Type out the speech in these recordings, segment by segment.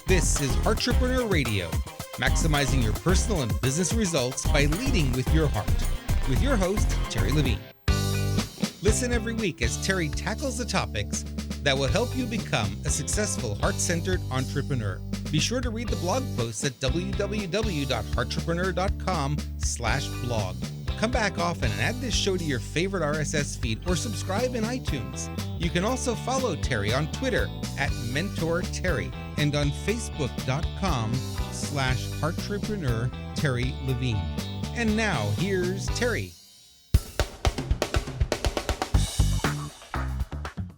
This is Heartrepreneur Radio, maximizing your personal and business results by leading with your heart. With your host, Terri Levine. Listen every week as Terri tackles the topics that will help you become a successful heart-centered entrepreneur. Be sure to read the blog posts at www.heartrepreneur.com/blog. Come back often and add this show to your favorite RSS feed or subscribe in iTunes. You can also follow Terri on Twitter at MentorTerri and on Facebook.com/Heartrepreneur Terri Levine. And now here's Terri.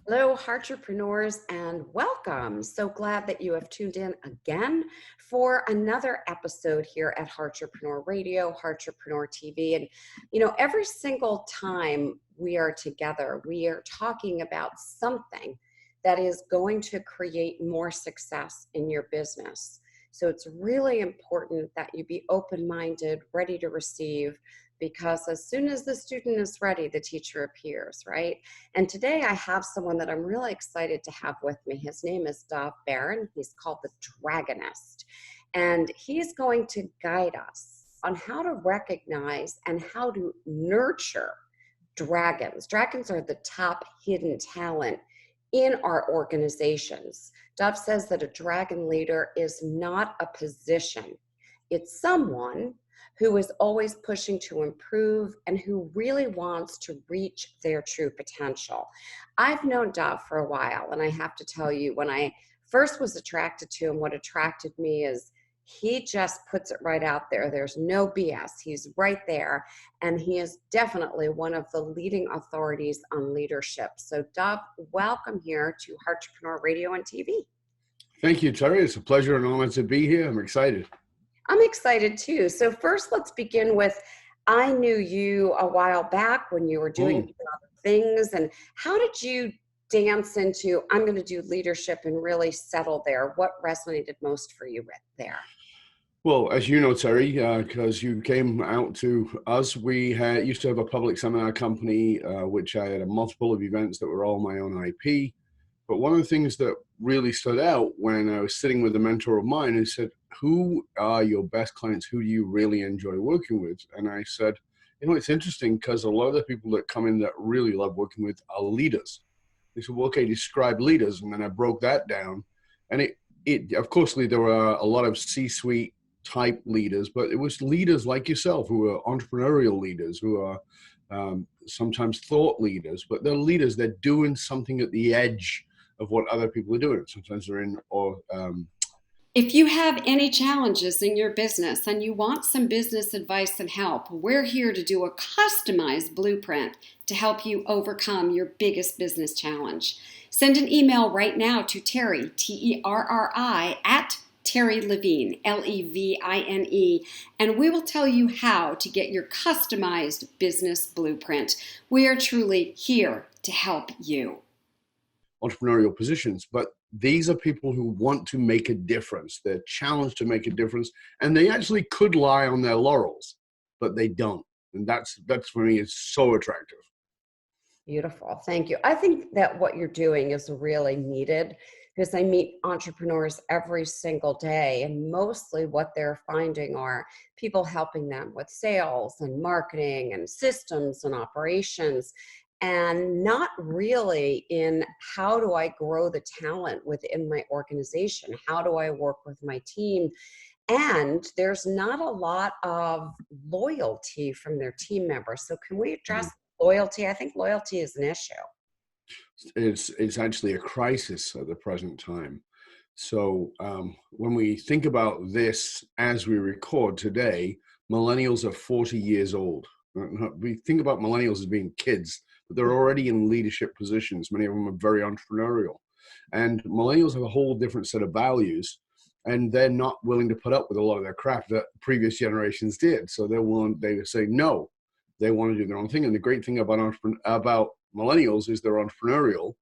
Hello, Heartrepreneurs, and welcome. So glad that you have tuned in again for another episode here at Heartrepreneur Radio, Heartrepreneur TV. And, every single time we are together, we are talking about something that is going to create more success in your business. So it's really important that you be open-minded, ready to receive, because as soon as the student is ready, the teacher appears, right? And today I have someone that I'm really excited to have with me. His name is Dov Baron. He's called the Dragonist. And he's going to guide us on how to recognize and how to nurture dragons. Dragons are the top hidden talent in our organizations. Dov says that a dragon leader is not a position. It's someone who is always pushing to improve and who really wants to reach their true potential. I've known Dov for a while, and I have to tell you, when I first was attracted to him, what attracted me is he just puts it right out there. There's no BS. He's right there, and he is definitely one of the leading authorities on leadership. So Dov, welcome here to Heartrepreneur Radio and TV. Thank you, Terri. It's a pleasure and honor to be here. I'm excited. I'm excited too. So first, let's begin with, I knew you a while back when you were doing other things. And how did you dance into, I'm going to do leadership and really settle there? What resonated most for you there? Well, as you know, Terri, because you came out to us, we used to have a public seminar company, which I had a multiple of events that were all my own IP. But one of the things that really stood out when I was sitting with a mentor of mine who said, who are your best clients? Who do you really enjoy working with? And I said, it's interesting because a lot of the people that come in that really love working with are leaders. They said, well, okay, describe leaders. And then I broke that down. And it of course, there were a lot of C-suite type leaders, but it was leaders like yourself who are entrepreneurial leaders, who are sometimes thought leaders, but they're leaders. They're doing something at the edge of what other people are doing. Sometimes they're in If you have any challenges in your business and you want some business advice and help, we're here to do a customized blueprint to help you overcome your biggest business challenge. Send an email right now to Terri, Terri, at Terri Levine, Levine, and we will tell you how to get your customized business blueprint. We are truly here to help you. Entrepreneurial positions, but these are people who want to make a difference. They're challenged to make a difference, and they actually could lie on their laurels, but they don't. And that's for me is so attractive. Beautiful. Thank you. I think that what you're doing is really needed because I meet entrepreneurs every single day, and mostly what they're finding are people helping them with sales and marketing and systems and operations, and not really in how do I grow the talent within my organization? How do I work with my team? And there's not a lot of loyalty from their team members. So can we address loyalty? I think loyalty is an issue. It's actually a crisis at the present time. So when we think about this as we record today, millennials are 40 years old. We think about millennials as being kids, but they're already in leadership positions. Many of them are very entrepreneurial. And millennials have a whole different set of values, and they're not willing to put up with a lot of their crap that previous generations did. So they say no. They want to do their own thing. And the great thing about millennials is they're entrepreneurial.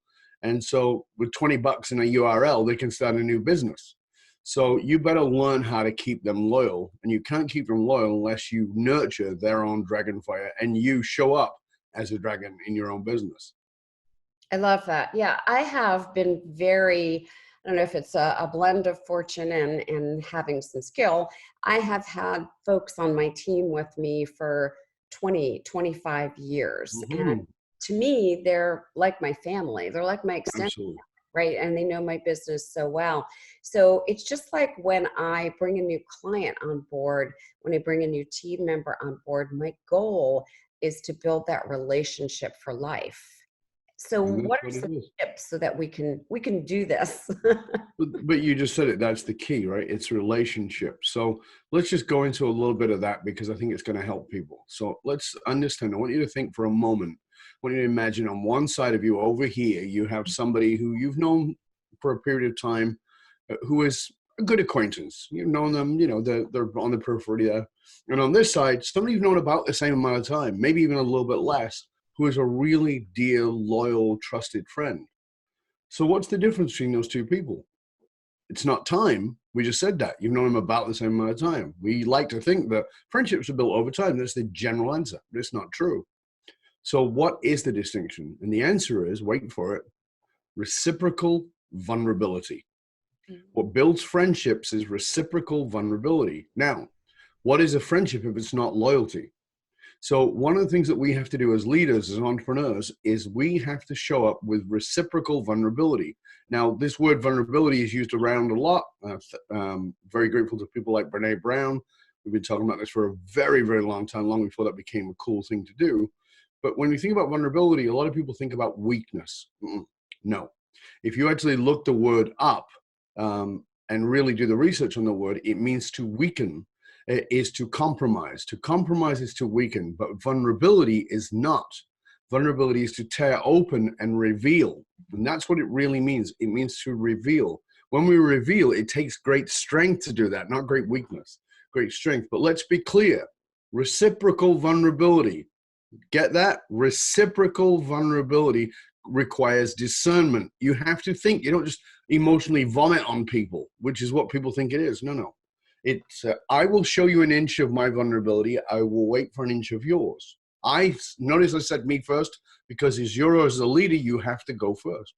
And so with $20 in a URL, they can start a new business. So you better learn how to keep them loyal. And you can't keep them loyal unless you nurture their own dragon fire and you show up as a dragon in your own business. I love that. Yeah, I have been very I don't know if it's a blend of fortune and having some skill. I have had folks on my team with me for 20, 25 years. And Mhm. to me, they're like my family. They're like my extension, Absolutely. right? And they know my business so well. So it's just like when I bring a new client on board, when I bring a new team member on board, my goal is to build that relationship for life. So And that's what are what it some is. tips so that we can do this? But you just said it, that's the key, right? It's relationships. So let's just go into a little bit of that because I think it's going to help people. So let's understand. I want you to think for a moment. I want you to imagine on one side of you over here, you have somebody who you've known for a period of time who is a good acquaintance. You've known them, they're on the periphery there. And on this side, somebody you've known about the same amount of time, maybe even a little bit less, who is a really dear, loyal, trusted friend. So what's the difference between those two people? It's not time. We just said that. You've known them about the same amount of time. We like to think that friendships are built over time. That's the general answer, but it's not true. So what is the distinction? And the answer is, wait for it, reciprocal vulnerability. What builds friendships is reciprocal vulnerability. Now, what is a friendship if it's not loyalty? So one of the things that we have to do as leaders, as entrepreneurs, is we have to show up with reciprocal vulnerability. Now, this word vulnerability is used around a lot. Very grateful to people like Brene Brown. We've been talking about this for a very, very long time, long before that became a cool thing to do. But when we think about vulnerability, a lot of people think about weakness. No. If you actually look the word up and really do the research on the word, it means to weaken, is to compromise. To compromise is to weaken, but vulnerability is not. Vulnerability is to tear open and reveal. And that's what it really means. It means to reveal. When we reveal, it takes great strength to do that, not great weakness, great strength. But let's be clear, reciprocal vulnerability. Get that? Reciprocal vulnerability requires discernment. You have to think. You don't just emotionally vomit on people, which is what people think it is. No. It's I will show you an inch of my vulnerability. I will wait for an inch of yours. Notice I said me first because as you're as a leader, you have to go first.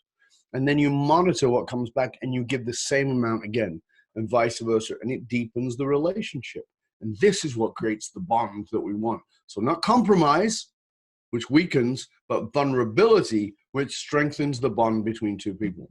And then you monitor what comes back and you give the same amount again and vice versa. And it deepens the relationship. And this is what creates the bond that we want. So not compromise, which weakens, but vulnerability, which strengthens the bond between two people.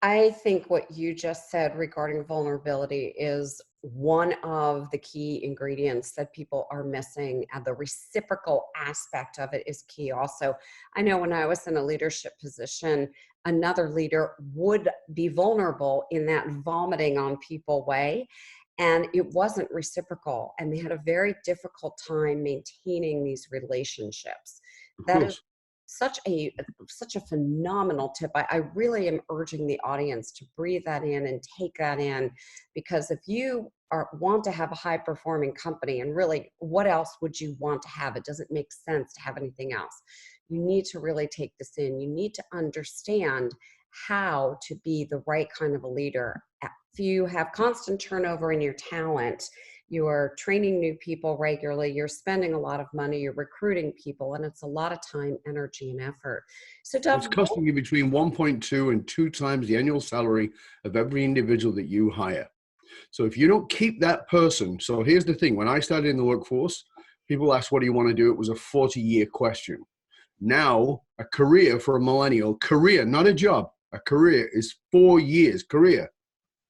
I think what you just said regarding vulnerability is one of the key ingredients that people are missing, and the reciprocal aspect of it is key also. I know when I was in a leadership position, another leader would be vulnerable in that vomiting on people way, and it wasn't reciprocal, and they had a very difficult time maintaining these relationships. Of That is course. such a phenomenal tip. I really am urging the audience to breathe that in and take that in, because if you want to have a high performing company, and really what else would you want to have? It doesn't make sense to have anything else. You need to really take this in. You need to understand how to be the right kind of a leader. If you have constant turnover in your talent, you're training new people regularly, you're spending a lot of money, you're recruiting people, and it's a lot of time, energy, and effort. So, It's Dov, costing you between 1.2 and 2 times the annual salary of every individual that you hire. So if you don't keep that person, so here's the thing. When I started in the workforce, people asked, what do you want to do? It was a 40-year question. Now, a career for a millennial, career, not a job, a career is 4 years, career,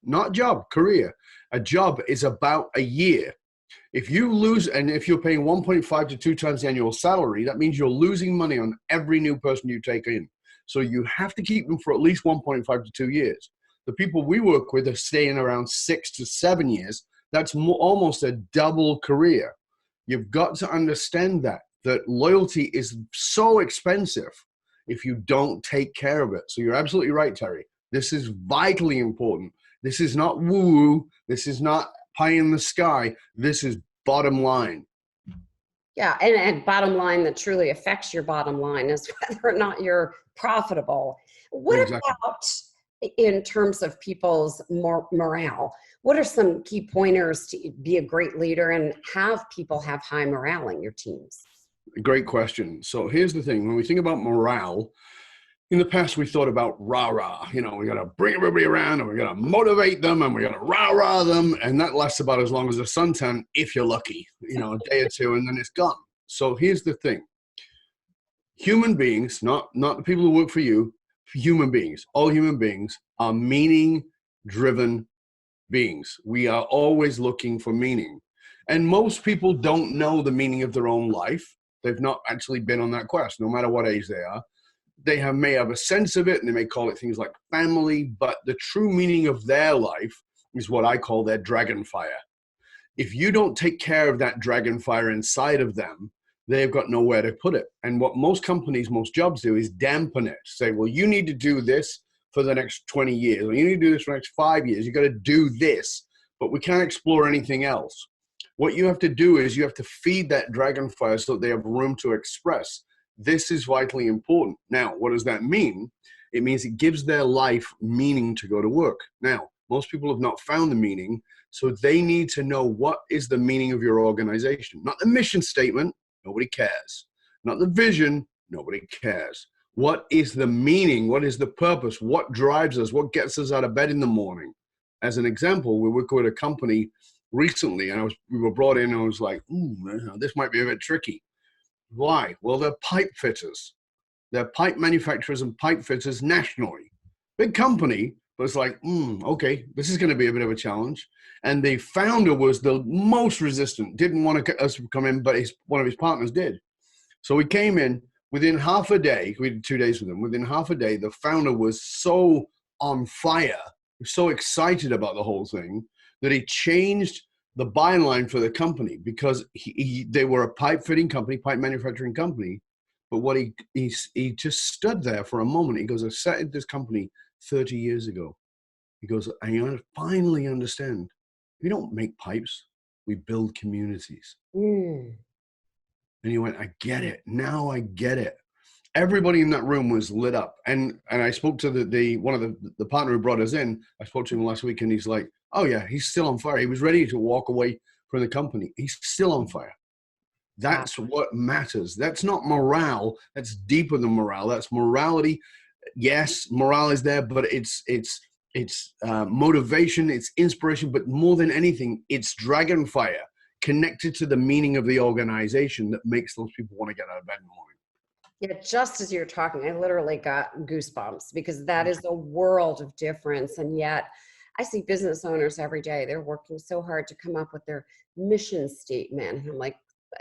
not job, career. A job is about a year. If you lose, and if you're paying 1.5 to 2 times the annual salary, that means you're losing money on every new person you take in. So you have to keep them for at least 1.5 to 2 years. The people we work with are staying around 6 to 7 years. That's almost a double career. You've got to understand that loyalty is so expensive if you don't take care of it. So you're absolutely right, Terry. This is vitally important. This is not woo-woo. This is not pie in the sky. This is bottom line. yeah, and bottom line that truly affects your bottom line is whether or not you're profitable. What Exactly. about in terms of people's morale? What are some key pointers to be a great leader and have people have high morale in your teams? Great question. So here's the thing. When we think about morale, In the past, we thought about rah-rah. We got to bring everybody around and we got to motivate them and we got to rah-rah them. And that lasts about as long as a suntan, if you're lucky, a day or two, and then it's gone. So here's the thing. Human beings, not the people who work for you, human beings, all human beings are meaning-driven beings. We are always looking for meaning. And most people don't know the meaning of their own life. They've not actually been on that quest, no matter what age they are. They may have a sense of it, and they may call it things like family, but the true meaning of their life is what I call their dragon fire. If you don't take care of that dragon fire inside of them, they've got nowhere to put it. And what most companies, most jobs do is dampen it. Say, well, you need to do this for the next 20 years, or you need to do this for the next 5 years. You got to do this, but we can't explore anything else. What you have to do is you have to feed that dragon fire so that they have room to express. This is vitally important. Now, what does that mean? It means it gives their life meaning to go to work. Now, most people have not found the meaning, so they need to know what is the meaning of your organization. Not the mission statement, nobody cares. Not the vision, nobody cares. What is the meaning? What is the purpose? What drives us? What gets us out of bed in the morning? As an example, we worked with a company recently, and we were brought in, and I was like, this might be a bit tricky. Why? Well, they're pipe fitters. They're pipe manufacturers and pipe fitters nationally. Big company, but it's like, okay, this is going to be a bit of a challenge. And the founder was the most resistant, didn't want us to come in, but one of his partners did. So we came in within half a day. We did 2 days with them. Within half a day, the founder was so on fire, so excited about the whole thing that he changed the byline for the company, because they were a pipe fitting company, pipe manufacturing company. But what he just stood there for a moment. He goes, I started this company 30 years ago. He goes, I finally understand. We don't make pipes. We build communities. And he went, I get it. Now I get it. Everybody in that room was lit up. And I spoke to one of the partner who brought us in. I spoke to him last week, and he's like, oh yeah, he's still on fire. He was ready to walk away from the company. He's still on fire. That's what matters. That's not morale. That's deeper than morale. That's morality. Yes, morale is there, but it's motivation, it's inspiration, but more than anything, it's dragon fire connected to the meaning of the organization that makes those people want to get out of bed in the morning. Yeah, just as you're talking, I literally got goosebumps, because that is a world of difference. And yet I see business owners every day. They're working so hard to come up with their mission statement. And I'm like,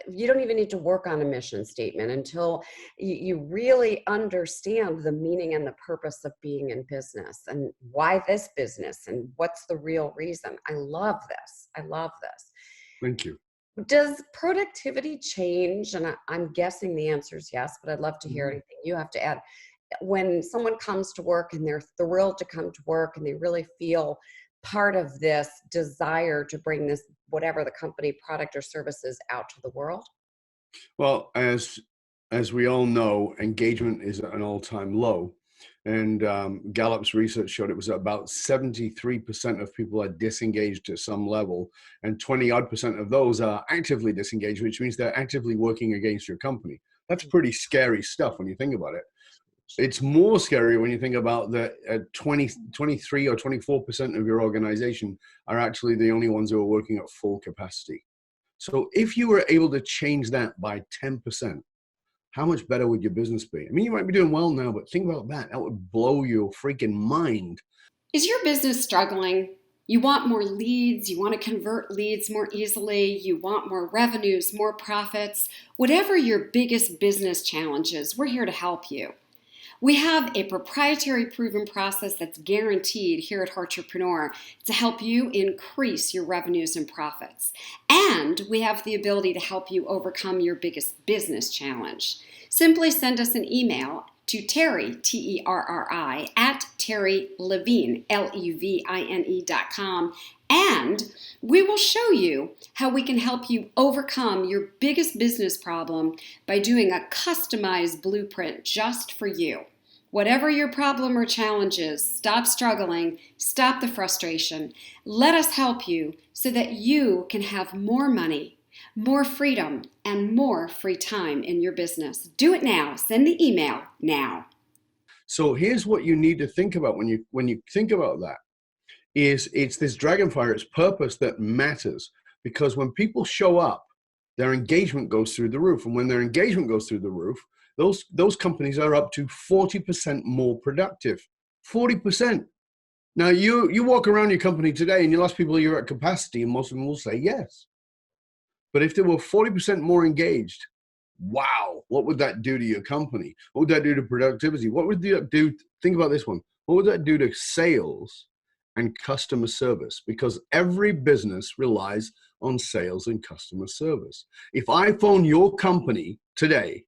you don't even need to work on a mission statement until you really understand the meaning and the purpose of being in business, and why this business, and what's the real reason. I love this. I love this. Thank you. Does productivity change? And I'm guessing the answer is yes, but I'd love to hear anything you have to add. When someone comes to work and they're thrilled to come to work, and they really feel part of this desire to bring this, whatever the company product or service is, out to the world? Well, as we all know, engagement is at an all-time low. And Gallup's research showed it was about 73% of people are disengaged at some level, and 20-odd% of those are actively disengaged, which means they're actively working against your company. That's pretty scary stuff when you think about it. It's more scary when you think about that 23 or 24% of your organization are actually the only ones who are working at full capacity. So if you were able to change that by 10%, how much better would your business be? I mean, you might be doing well now, but think about that. That would blow your freaking mind. Is your business struggling? You want more leads, you want to convert leads more easily, you want more revenues, more profits. Whatever your biggest business challenge is, we're here to help you. We have a proprietary proven process that's guaranteed here at Heartrepreneur to help you increase your revenues and profits. And we have the ability to help you overcome your biggest business challenge. Simply send us an email to Terri, Terri, at Terri Levine, Levine.com, and we will show you how we can help you overcome your biggest business problem by doing a customized blueprint just for you. Whatever your problem or challenge is, stop struggling, stop the frustration. Let us help you so that you can have more money, more freedom, and more free time in your business. Do it now. Send the email now. So here's what you need to think about when you think about that is it's this dragonfire, its purpose that matters, because when people show up, their engagement goes through the roof. And when their engagement goes through the roof, those companies are up to 40% more productive. 40%. Now you walk around your company today and you ask people you're at capacity, and most of them will say yes. But if they were 40% more engaged, wow, what would that do to your company? What would that do to productivity? What would that do? Think about this one. What would that do to sales and customer service? Because every business relies on sales and customer service. If I phone your company today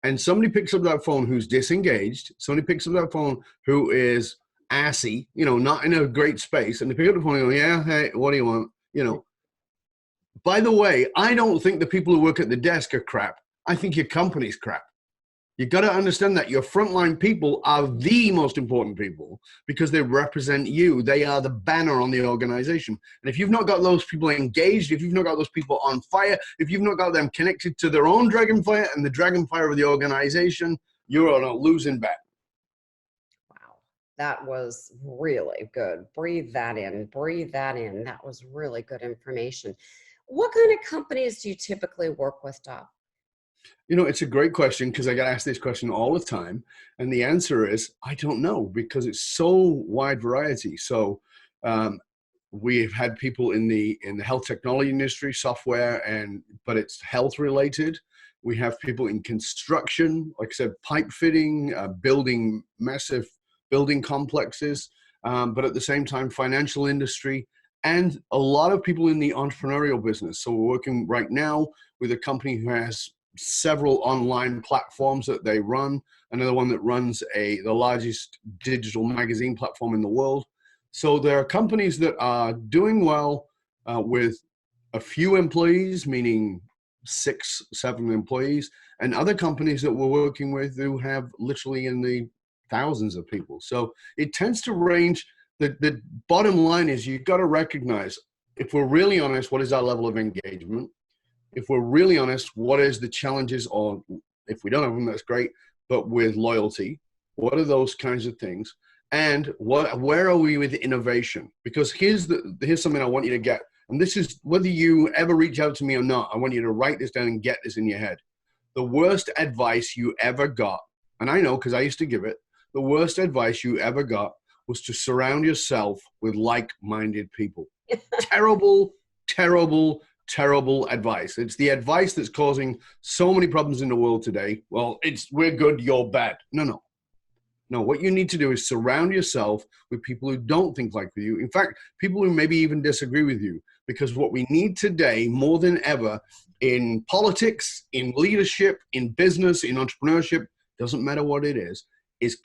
and somebody picks up that phone who's disengaged, somebody picks up that phone who is assy, not in a great space, and they pick up the phone and go, yeah, hey, what do you want? By the way, I don't think the people who work at the desk are crap. I think your company's crap. You got to understand that your frontline people are the most important people because they represent you. They are the banner on the organization. And if you've not got those people engaged, if you've not got those people on fire, if you've not got them connected to their own dragonfire and the dragonfire of the organization, you're on a losing bet. Wow, that was really good. Breathe that in. Breathe that in. That was really good information. What kind of companies do you typically work with, Dov? It's a great question because I get asked this question all the time. And the answer is, I don't know, because it's so wide variety. So we've had people in the health technology industry, software, but it's health related. We have people in construction, like I said, pipe fitting, building massive building complexes, but at the same time, financial industry, and a lot of people in the entrepreneurial business. So we're working right now with a company who has several online platforms that they run, another one that runs the largest digital magazine platform in the world. So there are companies that are doing well with a few employees, meaning 6, 7 employees, and other companies that we're working with who have literally in the thousands of people. So it tends to range. The bottom line is you've got to recognize, if we're really honest, what is our level of engagement? If we're really honest, what is the challenges, or if we don't have them, that's great, but with loyalty, what are those kinds of things? And where are we with innovation? Because here's something I want you to get. And this is, whether you ever reach out to me or not, I want you to write this down and get this in your head. The worst advice you ever got, and I know because I used to give it, the worst advice you ever got was to surround yourself with like-minded people. Terrible, terrible, terrible advice. It's the advice that's causing so many problems in the world today. Well, we're good, you're bad. No. What you need to do is surround yourself with people who don't think like you. In fact, people who maybe even disagree with you. Because what we need today, more than ever, in politics, in leadership, in business, in entrepreneurship, doesn't matter what it is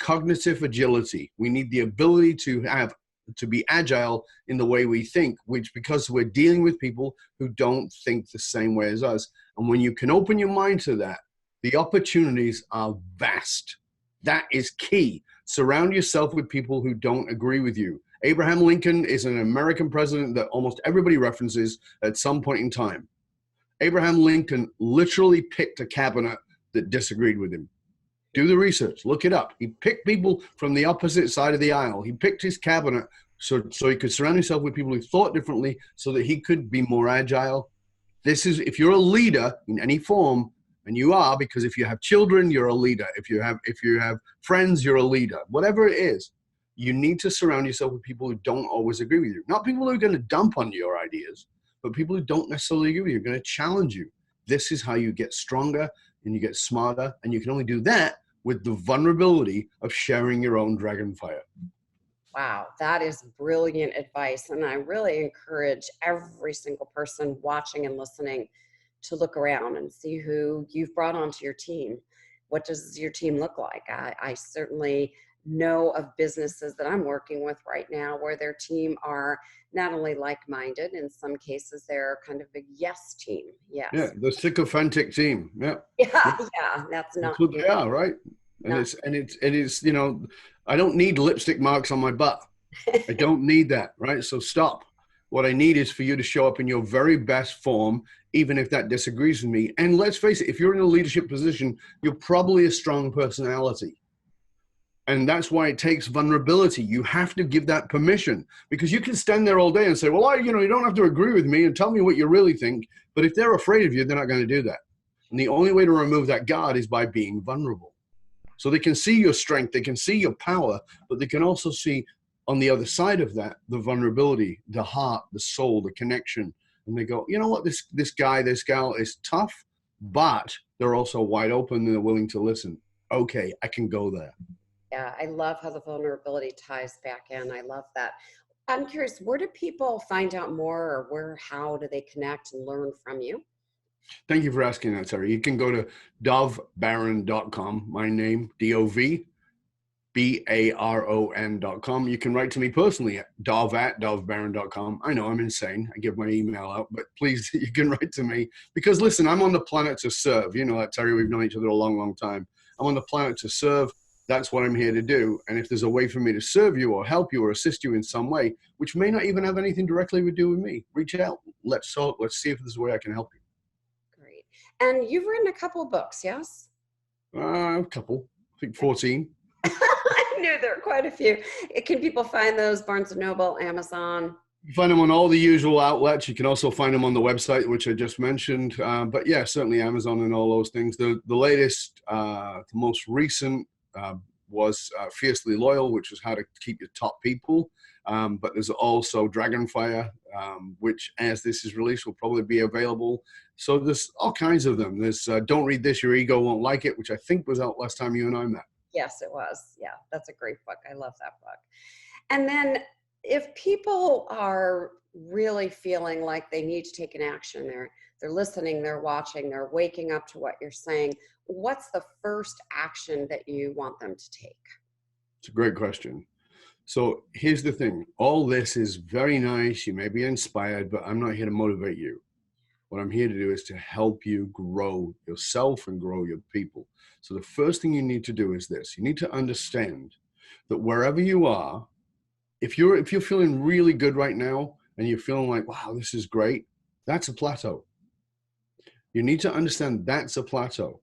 cognitive agility. We need the ability to be agile in the way we think, which because we're dealing with people who don't think the same way as us. And when you can open your mind to that, the opportunities are vast. That is key. Surround yourself with people who don't agree with you. Abraham Lincoln is an American president that almost everybody references at some point in time. Abraham Lincoln literally picked a cabinet that disagreed with him. Do the research, look it up. He picked people from the opposite side of the aisle. He picked his cabinet so he could surround himself with people who thought differently so that he could be more agile. If you're a leader in any form, and you are, because if you have children, you're a leader. If you have friends, you're a leader. Whatever it is, you need to surround yourself with people who don't always agree with you. Not people who are going to dump on your ideas, but people who don't necessarily agree with you, are going to challenge you. This is how you get stronger and you get smarter, and you can only do that with the vulnerability of sharing your own dragonfire. Wow, that is brilliant advice. And I really encourage every single person watching and listening to look around and see who you've brought onto your team. What does your team look like? I certainly know of businesses that I'm working with right now where their team are not only like-minded, in some cases they're kind of a yes team. Yes. Yeah, the sycophantic team. Yeah. Yeah, that's not. That's what they are, right? And it's I don't need lipstick marks on my butt. I don't need that, right? So stop. What I need is for you to show up in your very best form, even if that disagrees with me. And let's face it, if you're in a leadership position, you're probably a strong personality. And that's why it takes vulnerability. You have to give that permission, because you can stand there all day and say, well, you don't have to agree with me and tell me what you really think. But if they're afraid of you, they're not going to do that. And the only way to remove that guard is by being vulnerable. So they can see your strength, they can see your power, but they can also see on the other side of that, the vulnerability, the heart, the soul, the connection. And they go, you know what, this guy, this gal is tough, but they're also wide open and they're willing to listen. Okay, I can go there. Yeah, I love how the vulnerability ties back in. I love that. I'm curious, where do people find out more, or how do they connect and learn from you? Thank you for asking that, Terri. You can go to dovbaron.com, my name, DOVBARON.com. You can write to me personally at dov@dovbaron.com. I know I'm insane. I give my email out, but please, you can write to me, because listen, I'm on the planet to serve. You know that, Terri, we've known each other a long, long time. I'm on the planet to serve. That's what I'm here to do. And if there's a way for me to serve you or help you or assist you in some way, which may not even have anything directly to do with me, reach out. Let's talk. Let's see if there's a way I can help you. Great. And you've written a couple of books, yes? A couple, I think 14. I knew there were quite a few. Can people find those? Barnes & Noble, Amazon? You find them on all the usual outlets. You can also find them on the website, which I just mentioned. But yeah, certainly Amazon and all those things. The latest, the most recent was Fiercely Loyal, which is how to keep your top people. But there's also Dragonfire, which as this is released will probably be available. So there's all kinds of them. There's Don't Read This, Your Ego Won't Like It, which I think was out last time you and I met. Yes, it was. Yeah, that's a great book. I love that book. And then if people are really feeling like they need to take an action, they're listening, they're watching, they're waking up to what you're saying, what's the first action that you want them to take? It's a great question. So here's the thing. All this is very nice. You may be inspired, but I'm not here to motivate you. What I'm here to do is to help you grow yourself and grow your people. So the first thing you need to do is this. You need to understand that wherever you are, if you're feeling really good right now and you're feeling like, wow, this is great, that's a plateau. You need to understand that's a plateau.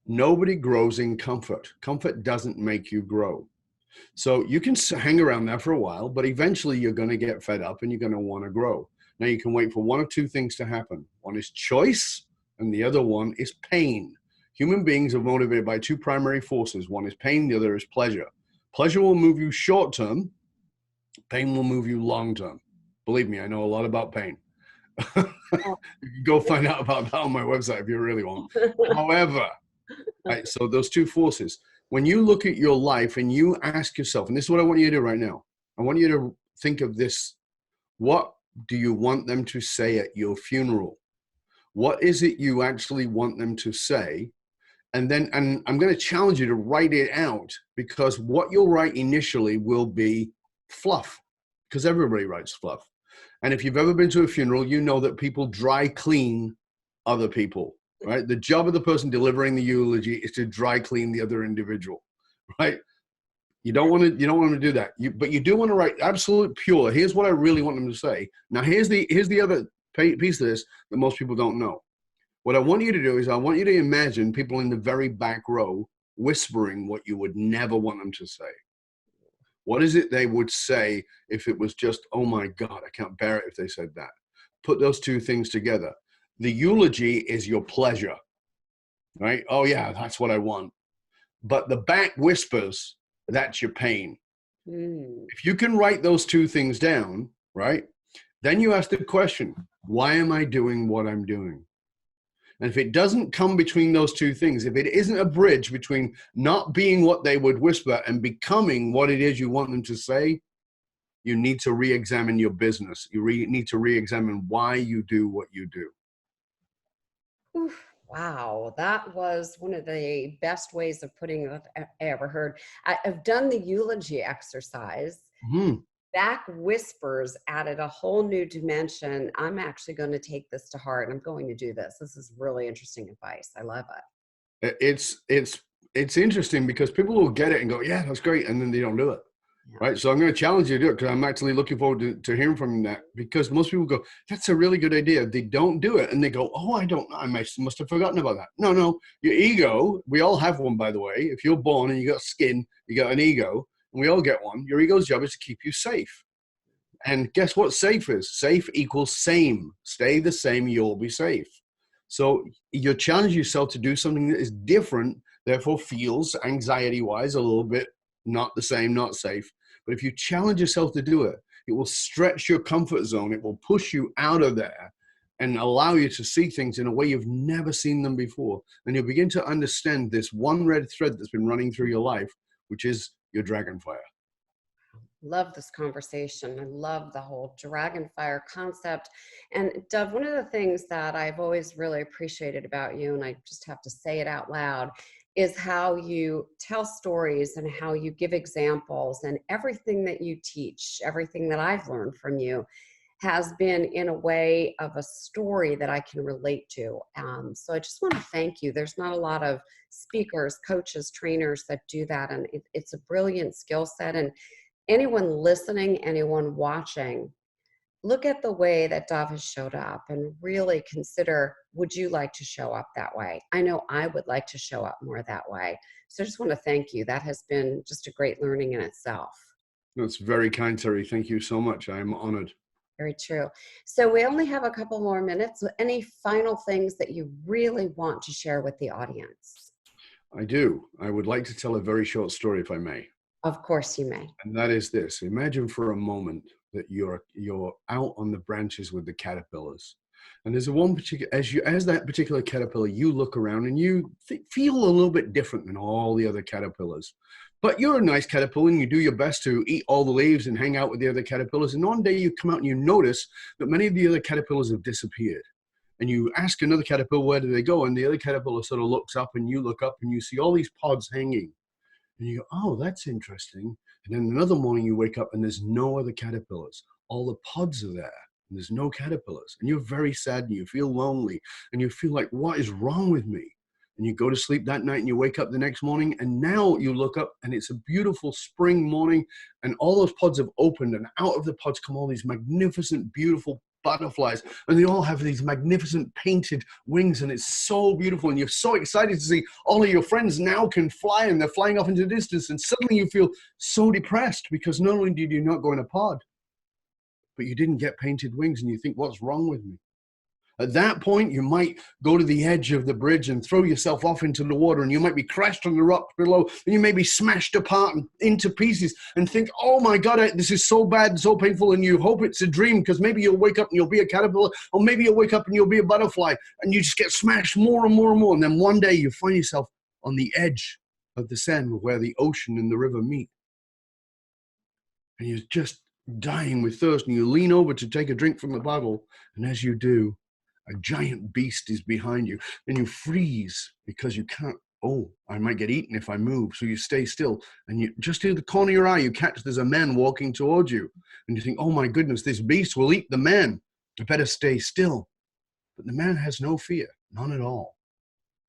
Nobody grows in comfort. Comfort doesn't make you grow. So you can hang around there for a while, but eventually you're going to get fed up and you're going to want to grow. Now you can wait for one of two things to happen. One is choice and the other one is pain. Human beings are motivated by two primary forces. One is pain, the other is pleasure. Pleasure will move you short term. Pain will move you long term. Believe me, I know a lot about pain. You can go find out about that on my website if you really want. However, right, so those two forces, when you look at your life and you ask yourself, and this is what I want you to do right now. I want you to think of this. What do you want them to say at your funeral? What is it you actually want them to say? And I'm going to challenge you to write it out, because what you'll write initially will be fluff, because everybody writes fluff. And if you've ever been to a funeral, you know that people dry clean other people, right? The job of the person delivering the eulogy is to dry clean the other individual, right? You don't want to do that. But you do want to write absolute pure. Here's what I really want them to say. Now, here's the other piece of this that most people don't know. What I want you to do is I want you to imagine people in the very back row whispering what you would never want them to say. What is it they would say if it was just, oh my God, I can't bear it if they said that. Put those two things together. The eulogy is your pleasure, right? Oh yeah, that's what I want. But the back whispers, that's your pain. If you can write those two things down, right, then you ask the question, why am I doing what I'm doing? And if it doesn't come between those two things, if it isn't a bridge between not being what they would whisper and becoming what it is you want them to say, you need to re-examine your business. You need to re-examine why you do what you do. Oof, wow, that was one of the best ways of putting it I ever heard. I've done the eulogy exercise. Back whispers added a whole new dimension. I'm actually going to take this to heart. I'm going to do this. This is really interesting advice. I love it. It's interesting because people will get it and go, yeah, that's great. And then they don't do it. Right. So I'm going to challenge you to do it, because I'm actually looking forward to hearing from that, because most people go, that's a really good idea. They don't do it. And they go, oh, I don't know. I must have forgotten about that. No, your ego, we all have one, by the way. If you're born and you got skin, you got an ego, and we all get one. Your ego's job is to keep you safe. And guess what safe is? Safe equals same. Stay the same, you'll be safe. So you challenge yourself to do something that is different, therefore feels anxiety-wise a little bit not the same, not safe. But if you challenge yourself to do it, it will stretch your comfort zone. It will push you out of there and allow you to see things in a way you've never seen them before. And you'll begin to understand this one red thread that's been running through your life, which is your dragonfire. Love this conversation. I love the whole dragonfire concept. And Dov, one of the things that I've always really appreciated about you, and I just have to say it out loud, is how you tell stories and how you give examples, and everything that you teach, everything that I've learned from you has been in a way of a story that I can relate to. So I just want to thank you. There's not a lot of speakers, coaches, trainers that do that. And it's a brilliant skill set. And anyone listening, anyone watching, look at the way that Dov has showed up and really consider, would you like to show up that way? I know I would like to show up more that way. So I just want to thank you. That has been just a great learning in itself. That's very kind, Terri. Thank you so much. I'm honored. Very true. So we only have a couple more minutes. Any final things that you really want to share with the audience? I do. I would like to tell a very short story, if I may. Of course you may. And that is this. Imagine for a moment that you're out on the branches with the caterpillars. And there's one particular, as that particular caterpillar, you look around and you feel a little bit different than all the other caterpillars. But you're a nice caterpillar and you do your best to eat all the leaves and hang out with the other caterpillars. And one day you come out and you notice that many of the other caterpillars have disappeared. And you ask another caterpillar, where do they go? And the other caterpillar sort of looks up, and you look up and you see all these pods hanging. And you go, oh, that's interesting. And then another morning you wake up and there's no other caterpillars. All the pods are there and there's no caterpillars. And you're very sad and you feel lonely and you feel like, what is wrong with me? And you go to sleep that night and you wake up the next morning, and now you look up and it's a beautiful spring morning and all those pods have opened, and out of the pods come all these magnificent, beautiful butterflies, and they all have these magnificent painted wings, and it's so beautiful, and you're so excited to see all of your friends now can fly, and they're flying off into the distance, and suddenly you feel so depressed because not only did you not go in a pod, but you didn't get painted wings, and you think, what's wrong with me? At that point, you might go to the edge of the bridge and throw yourself off into the water, and you might be crashed on the rock below, and you may be smashed apart and into pieces and think, oh my God, this is so bad and so painful, and you hope it's a dream because maybe you'll wake up and you'll be a caterpillar, or maybe you'll wake up and you'll be a butterfly, and you just get smashed more and more and more, and then one day you find yourself on the edge of the sand where the ocean and the river meet, and you're just dying with thirst, and you lean over to take a drink from the bottle, and as you do, a giant beast is behind you, and you freeze because you can't, oh, I might get eaten if I move. So you stay still, and you just in the corner of your eye, you catch there's a man walking towards you, and you think, oh my goodness, this beast will eat the man. I better stay still. But the man has no fear, none at all.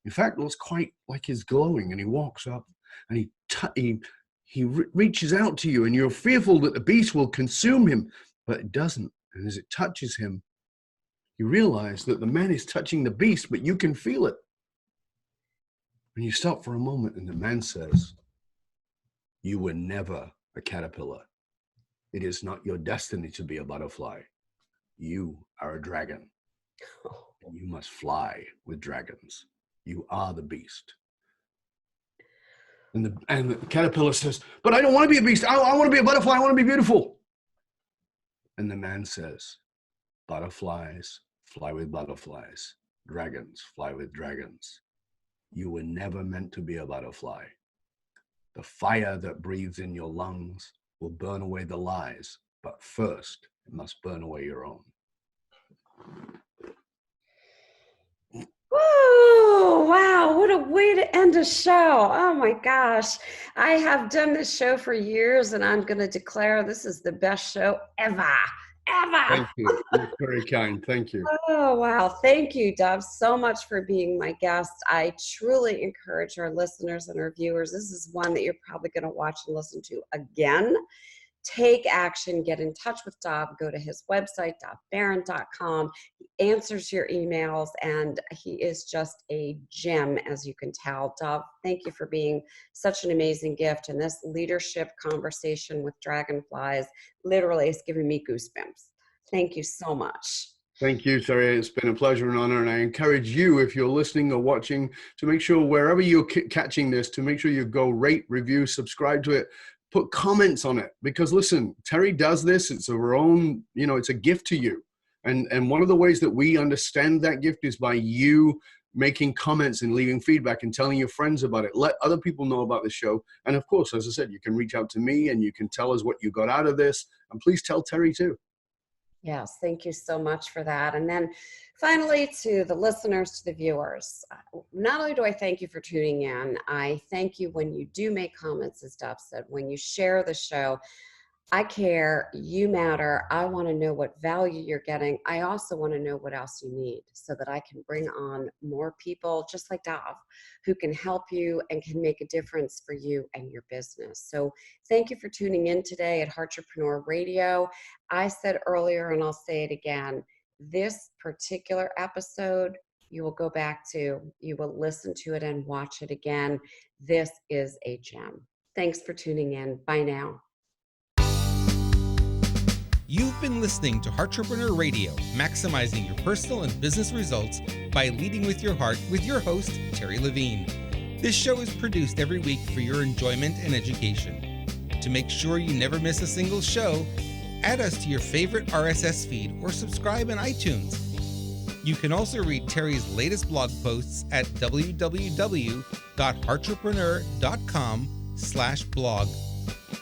In fact, it looks quite like he's glowing, and he walks up, and he reaches out to you, and you're fearful that the beast will consume him, but it doesn't. And as it touches him, you realize that the man is touching the beast, but you can feel it. And you stop for a moment, and the man says, you were never a caterpillar. It is not your destiny to be a butterfly. You are a dragon. And you must fly with dragons. You are the beast. And the caterpillar says, but I don't want to be a beast. I want to be a butterfly. I want to be beautiful. And the man says, butterflies fly with butterflies. Dragons fly with dragons. You were never meant to be a butterfly. The fire that breathes in your lungs will burn away the lies, but first it must burn away your own. Whoa, wow, what a way to end a show. Oh my gosh. I have done this show for years, and I'm going to declare this is the best show ever. ever. Thank you. You're very kind. Thank you. Oh, wow. Thank you, Dov, so much for being my guest. I truly encourage our listeners and our viewers. This is one that you're probably going to watch and listen to again. Take action, get in touch with Dov, go to his website, dovbaron.com. He answers your emails, and he is just a gem, as you can tell. Dov, thank you for being such an amazing gift. And this leadership conversation with dragonflies literally is giving me goosebumps. Thank you so much. Thank you, Terri. It's been a pleasure and honor. And I encourage you, if you're listening or watching, to make sure wherever you're catching this, to make sure you go rate, review, subscribe to it, put comments on it. Because listen, Terri does this. It's of her own, it's a gift to you. And one of the ways that we understand that gift is by you making comments and leaving feedback and telling your friends about it. Let other people know about the show. And of course, as I said, you can reach out to me and you can tell us what you got out of this. And please tell Terri too. Yes, thank you so much for that. And then finally, to the listeners, to the viewers, not only do I thank you for tuning in, I thank you when you do make comments, as Dov said, when you share the show. I care, you matter. I want to know what value you're getting. I also want to know what else you need so that I can bring on more people just like Dov who can help you and can make a difference for you and your business. So thank you for tuning in today at Heartrepreneur Radio. I said earlier, and I'll say it again, this particular episode, you will go back to, you will listen to it and watch it again. This is a gem. Thanks for tuning in. Bye now. You've been listening to Heartrepreneur Radio, maximizing your personal and business results by leading with your heart with your host, Terri Levine. This show is produced every week for your enjoyment and education. To make sure you never miss a single show, add us to your favorite RSS feed or subscribe in iTunes. You can also read Terri's latest blog posts at www.heartrepreneur.com/blog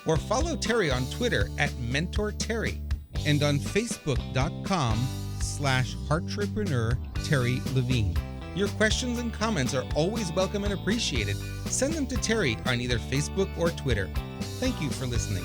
or follow Terri on Twitter at MentorTerri and on Facebook.com/Heartrepreneur Terri Levine. Your questions and comments are always welcome and appreciated. Send them to Terri on either Facebook or Twitter. Thank you for listening.